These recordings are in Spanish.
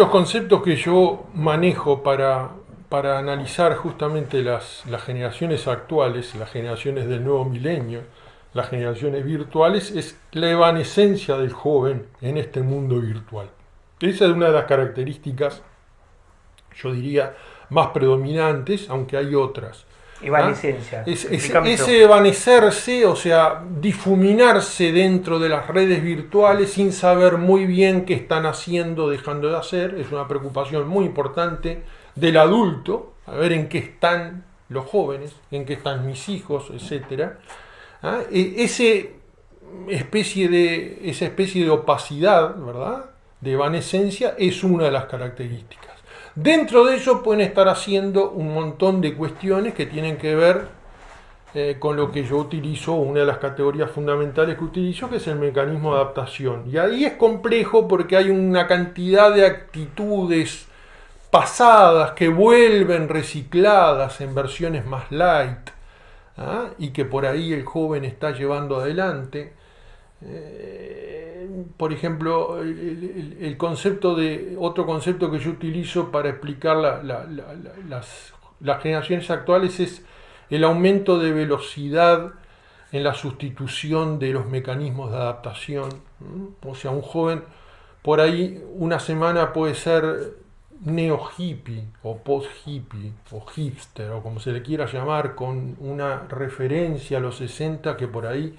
los conceptos que yo manejo para analizar justamente las generaciones actuales, las generaciones del nuevo milenio, las generaciones virtuales, es la evanescencia del joven en este mundo virtual. Esa es una de las características, yo diría, más predominantes, aunque hay otras. Evanescencia. Ese evanecerse, o sea, difuminarse dentro de las redes virtuales sin saber muy bien qué están haciendo, dejando de hacer, es una preocupación muy importante del adulto, a ver en qué están los jóvenes, en qué están mis hijos, etcétera. Esa especie de opacidad, ¿verdad?, de evanescencia es una de las características. Dentro de ello pueden estar haciendo un montón de cuestiones que tienen que ver con lo que yo utilizo, una de las categorías fundamentales que utilizo, que es el mecanismo de adaptación. Y ahí es complejo porque hay una cantidad de actitudes pasadas que vuelven recicladas en versiones más light, y que por ahí el joven está llevando adelante. Por ejemplo, otro concepto que yo utilizo para explicar las generaciones actuales es el aumento de velocidad en la sustitución de los mecanismos de adaptación. O sea, un joven por ahí una semana puede ser neo-hippie o post-hippie o hipster o como se le quiera llamar, con una referencia a los 60 que por ahí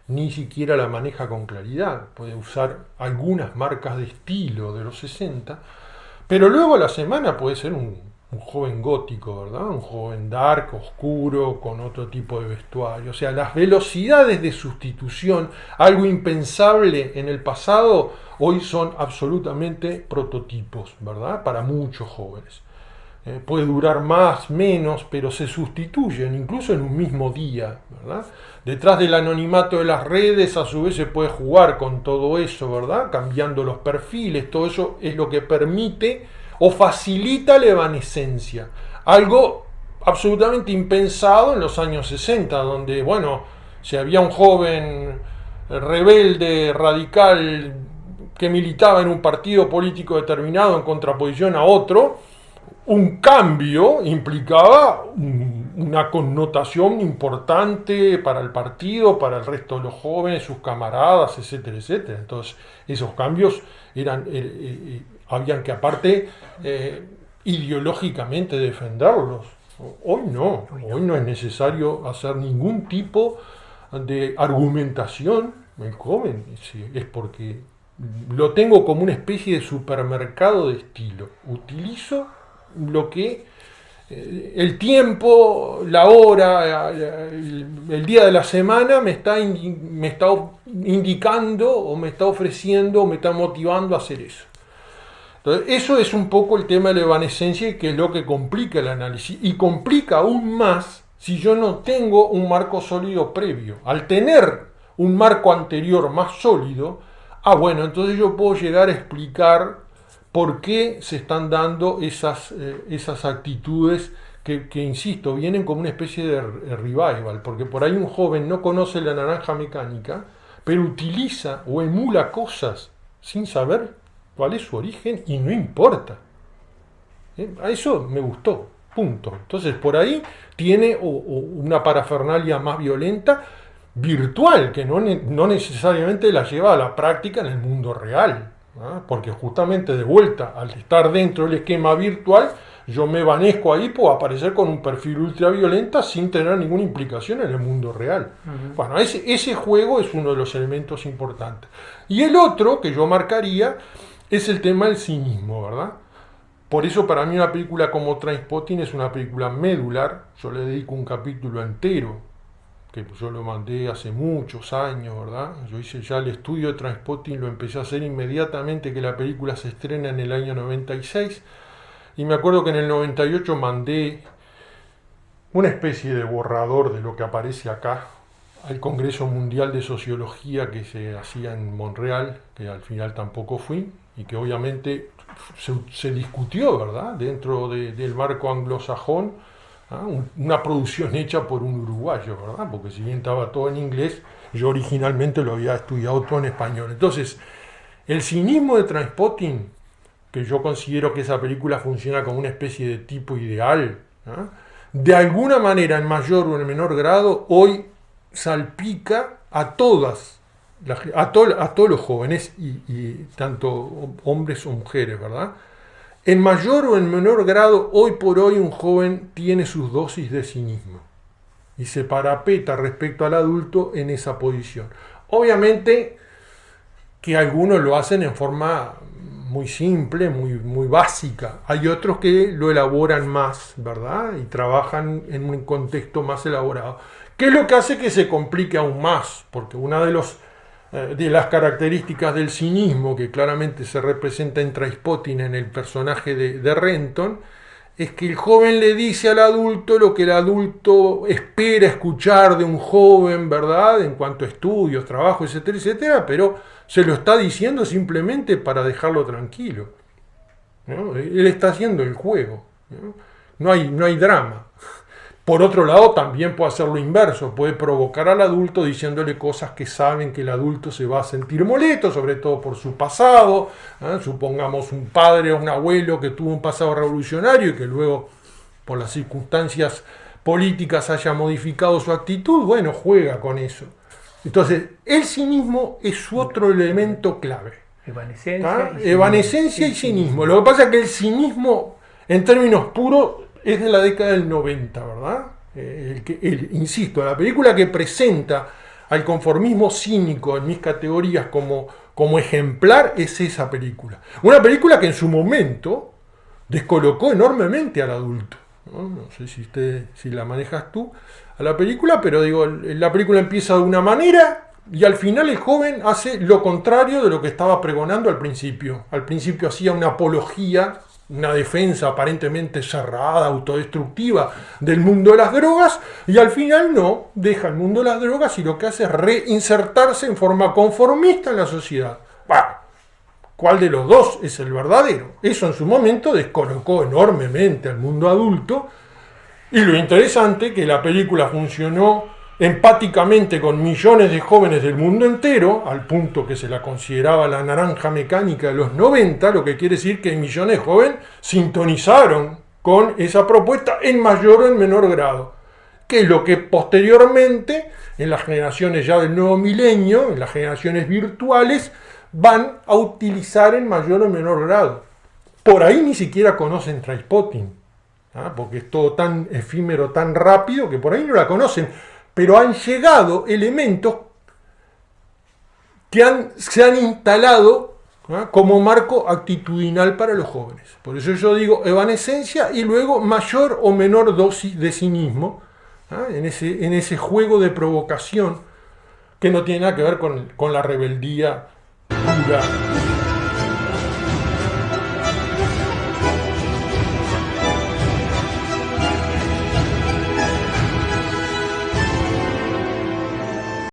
ni siquiera la maneja con claridad. Puede usar algunas marcas de estilo de los 60, pero luego a la semana puede ser un joven gótico, ¿verdad? Un joven dark, oscuro, con otro tipo de vestuario. O sea, las velocidades de sustitución, algo impensable en el pasado, hoy son absolutamente prototipos, ¿verdad?, para muchos jóvenes. Puede durar más, menos, pero se sustituyen incluso en un mismo día, ¿verdad? Detrás del anonimato de las redes, a su vez, se puede jugar con todo eso, ¿verdad?, cambiando los perfiles. Todo eso es lo que permite o facilita la evanescencia. Algo absolutamente impensado en los años 60, donde, bueno, si había un joven rebelde, radical, que militaba en un partido político determinado en contraposición a otro, un cambio implicaba una connotación importante para el partido, para el resto de los jóvenes, sus camaradas, etcétera, etcétera. Entonces, esos cambios habían que aparte ideológicamente defenderlos. Hoy no es necesario hacer ningún tipo de argumentación. El joven es porque lo tengo como una especie de supermercado de estilo. Utilizo lo que el tiempo, la hora, el día de la semana me está indicando o me está ofreciendo o me está motivando a hacer eso. Entonces, eso es un poco el tema de la evanescencia, que es lo que complica el análisis, y complica aún más si yo no tengo un marco sólido previo. Al tener un marco anterior más sólido, bueno, entonces yo puedo llegar a explicar por qué se están dando esas actitudes que, insisto, vienen como una especie de revival, porque por ahí un joven no conoce la naranja mecánica, pero utiliza o emula cosas sin saber cuál es su origen y no importa. A eso me gustó, punto. Entonces por ahí tiene una parafernalia más violenta, virtual, que no necesariamente la lleva a la práctica en el mundo real. Porque justamente de vuelta, al estar dentro del esquema virtual, yo me evanezco ahí, puedo aparecer con un perfil ultraviolenta sin tener ninguna implicación en el mundo real. Bueno, ese juego es uno de los elementos importantes. Y el otro que yo marcaría es el tema del cinismo, ¿verdad? Por eso para mí una película como Trainspotting es una película medular. Yo le dedico un capítulo entero, que yo lo mandé hace muchos años, ¿verdad? Yo hice ya el estudio de Trainspotting, lo empecé a hacer inmediatamente que la película se estrena en el año 96, y me acuerdo que en el 98 mandé una especie de borrador de lo que aparece acá al Congreso Mundial de Sociología que se hacía en Montreal, que al final tampoco fui, y que obviamente se discutió, ¿verdad?, dentro del marco anglosajón. Una producción hecha por un uruguayo, ¿verdad? Porque si bien estaba todo en inglés, yo originalmente lo había estudiado todo en español. Entonces, el cinismo de Trainspotting que yo considero que esa película funciona como una especie de tipo ideal, ¿no? De alguna manera, en mayor o en menor grado, hoy salpica a todos los jóvenes, y tanto hombres o mujeres, ¿verdad? En mayor o en menor grado, hoy por hoy un joven tiene sus dosis de cinismo y se parapeta respecto al adulto en esa posición. Obviamente que algunos lo hacen en forma muy simple, muy básica. Hay otros que lo elaboran más, ¿verdad? Y trabajan en un contexto más elaborado. ¿Qué es lo que hace que se complique aún más? Porque una de las características del cinismo, que claramente se representa en Trainspotting, en el personaje de Renton, es que el joven le dice al adulto lo que el adulto espera escuchar de un joven, ¿verdad? En cuanto a estudios, trabajo, etcétera, etcétera, pero se lo está diciendo simplemente para dejarlo tranquilo, ¿no? Él está haciendo el juego, ¿no? No hay drama. Por otro lado, también puede hacer lo inverso, puede provocar al adulto diciéndole cosas que saben que el adulto se va a sentir molesto, sobre todo por su pasado, ¿eh? Supongamos un padre o un abuelo que tuvo un pasado revolucionario y que luego, por las circunstancias políticas, haya modificado su actitud, bueno, juega con eso. Entonces, el cinismo es otro elemento clave. Evanescencia y cinismo. Lo que pasa es que el cinismo, en términos puros, es de la década del 90, ¿verdad? Insisto, la película que presenta al conformismo cínico en mis categorías como ejemplar es esa película. Una película que en su momento descolocó enormemente al adulto. No sé si la manejas tú a la película, pero digo, la película empieza de una manera y al final el joven hace lo contrario de lo que estaba pregonando al principio. Al principio hacía una apología, una defensa aparentemente cerrada, autodestructiva del mundo de las drogas, y al final no, deja el mundo de las drogas y lo que hace es reinsertarse en forma conformista en la sociedad. Bueno, ¿cuál de los dos es el verdadero? Eso en su momento descolocó enormemente al mundo adulto, y lo interesante es que la película funcionó empáticamente con millones de jóvenes del mundo entero, al punto que se la consideraba la naranja mecánica de los 90, lo que quiere decir que millones de jóvenes sintonizaron con esa propuesta en mayor o en menor grado, que es lo que posteriormente, en las generaciones ya del nuevo milenio, en las generaciones virtuales, van a utilizar en mayor o menor grado. Por ahí ni siquiera conocen Trainspotting, porque es todo tan efímero, tan rápido, que por ahí no la conocen. Pero han llegado elementos que se han instalado, ¿no?, como marco actitudinal para los jóvenes. Por eso yo digo evanescencia y luego mayor o menor dosis de cinismo, ¿no?, en ese juego de provocación que no tiene nada que ver con la rebeldía pura.